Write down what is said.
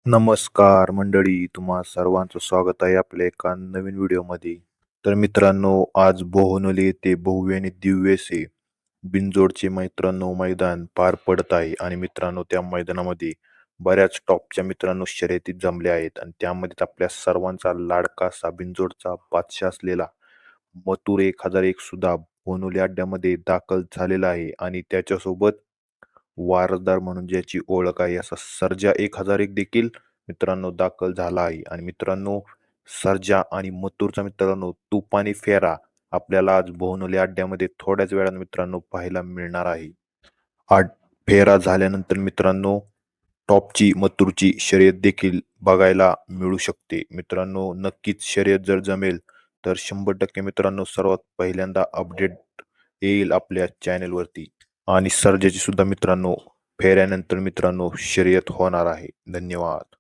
नमस्कार मंडळी, तुम्हा सर्वांचं स्वागत आहे आपल्या एका नवीन व्हिडिओमध्ये. तर मित्रांनो, आज बोहनोली येथे भव्य आणि दिव्य असे बिनजोडचे मित्रांनो मैदान पार पडत आहे आणि मित्रांनो त्या मैदानामध्ये बऱ्याच टॉपच्या मित्रांनो शर्यती जमल्या आहेत आणि त्यामध्ये आपल्या सर्वांचा लाडका असा बिनजोडचा बादशाह असलेला मथुर 1001 सुद्धा बोहनोली अड्ड्यामध्ये दाखल झालेला आहे आणि त्याच्यासोबत वारसदार म्हणून ज्याची ओळख आहे असा सर्जा 1001 देखील मित्रांनो दाखल झाला आहे आणि मित्रांनो सर्जा आणि मथुरचा मित्रांनो तुफानी फेरा आपल्याला आज बोहनोली अड्ड्यामध्ये थोड्याच वेळाने मित्रांनो पाहायला मिळणार आहे. आड फेरा झाल्यानंतर मित्रांनो टॉपची मथुरची शर्यत देखील बघायला मिळू शकते. मित्रांनो नक्कीच शर्यत जर जमेल तर 100% मित्रांनो सर्वात पहिल्यांदा अपडेट येईल आपल्या चॅनेलवरती आणि सर्जाची सुद्धा मित्रांनो फेऱ्यानंतर मित्रांनो शर्यत होणार आहे. धन्यवाद.